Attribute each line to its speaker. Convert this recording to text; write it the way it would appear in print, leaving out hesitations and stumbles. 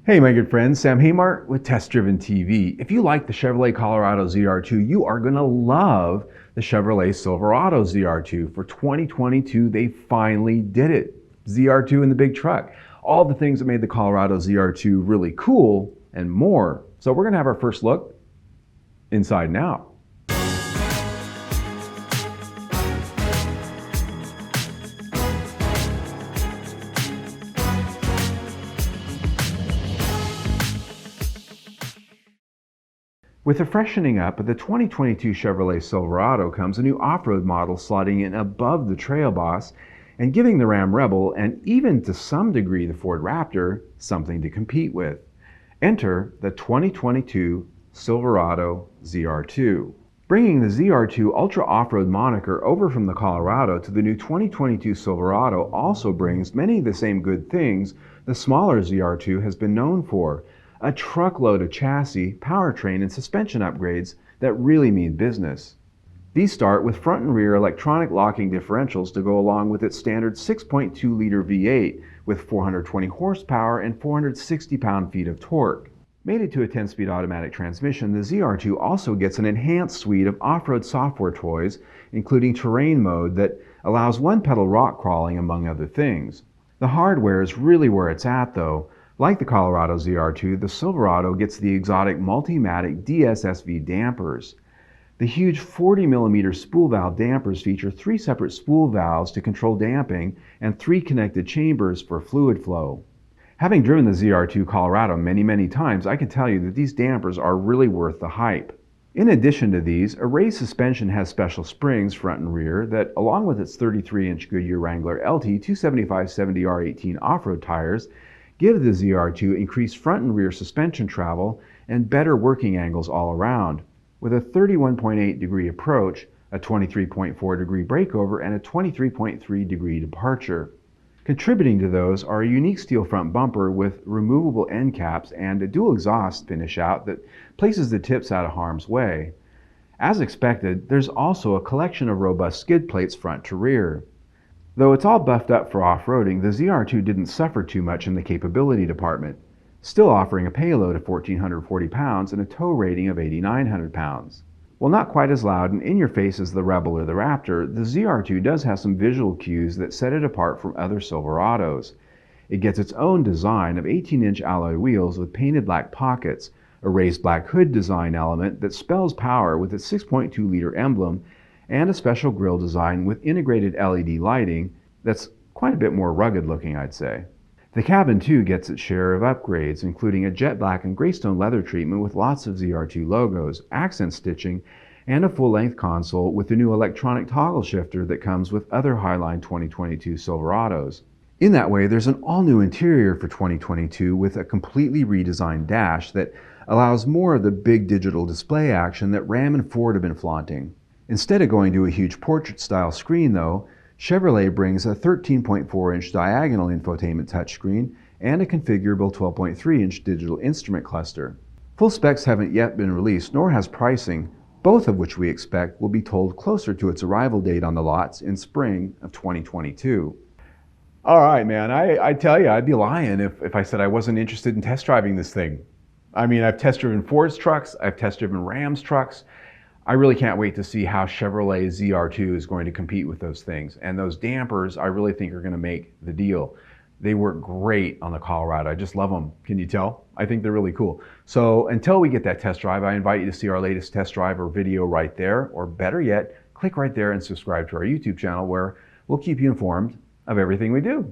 Speaker 1: Hey my good friends, Sam Haymart with Test Driven TV. If you like the Chevrolet Colorado ZR2, you are going to love the Chevrolet Silverado ZR2. For 2022, they finally did it. ZR2 in the big truck. All the things that made the Colorado ZR2 really cool and more. So we're going to have our first look inside and out. With the freshening up of the 2022 Chevrolet Silverado comes a new off-road model slotting in above the Trail Boss and giving the Ram Rebel, and even to some degree the Ford Raptor, something to compete with. Enter the 2022 Silverado ZR2. Bringing the ZR2 Ultra Off-Road moniker over from the Colorado to the new 2022 Silverado also brings many of the same good things the smaller ZR2 has been known for. A truckload of chassis, powertrain, and suspension upgrades that really mean business. These start with front and rear electronic locking differentials to go along with its standard 6.2-liter V8 with 420 horsepower and 460 pound-feet of torque. Mated to a 10-speed automatic transmission, the ZR2 also gets an enhanced suite of off-road software toys, including terrain mode that allows one-pedal rock crawling, among other things. The hardware is really where it's at, though. Like the Colorado ZR2, the Silverado gets the exotic Multimatic DSSV dampers. The huge 40mm spool valve dampers feature 3 separate spool valves to control damping and 3 connected chambers for fluid flow. Having driven the ZR2 Colorado many times, I can tell you that these dampers are really worth the hype. In addition to these, a raised suspension has special springs front and rear that, along with its 33-inch Goodyear Wrangler LT 275/70R18 off-road tires, give the ZR2 increased front and rear suspension travel and better working angles all around, with a 31.8 degree approach, a 23.4 degree breakover, and a 23.3 degree departure. Contributing to those are a unique steel front bumper with removable end caps and a dual exhaust finish out that places the tips out of harm's way. As expected, there's also a collection of robust skid plates front to rear. Though it's all buffed up for off-roading, the ZR2 didn't suffer too much in the capability department, still offering a payload of 1,440 pounds and a tow rating of 8,900 pounds. While not quite as loud and in-your-face as the Rebel or the Raptor, the ZR2 does have some visual cues that set it apart from other Silverados. It gets its own design of 18-inch alloy wheels with painted black pockets, a raised black hood design element that spells power with its 6.2-liter emblem, and a special grille design with integrated LED lighting that's quite a bit more rugged looking, I'd say. The cabin too gets its share of upgrades, including a jet black and graystone leather treatment with lots of ZR2 logos, accent stitching, and a full-length console with the new electronic toggle shifter that comes with other Highline 2022 Silverados. In that way, there's an all-new interior for 2022 with a completely redesigned dash that allows more of the big digital display action that Ram and Ford have been flaunting. Instead of going to a huge portrait-style screen, though, Chevrolet brings a 13.4-inch diagonal infotainment touchscreen and a configurable 12.3-inch digital instrument cluster. Full specs haven't yet been released, nor has pricing, both of which we expect will be told closer to its arrival date on the lots in spring of 2022. All right, man, I tell you, I'd be lying if I said I wasn't interested in test driving this thing. I mean, I've test driven Ford's trucks, I've test driven Ram's trucks. I really can't wait to see how Chevrolet ZR2 is going to compete with those things. And those dampers, I really think, are going to make the deal. They work great on the Colorado. I just love them. Can you tell? I think they're really cool. So until we get that test drive, I invite you to see our latest test drive or video right there. Or better yet, click right there and subscribe to our YouTube channel where we'll keep you informed of everything we do.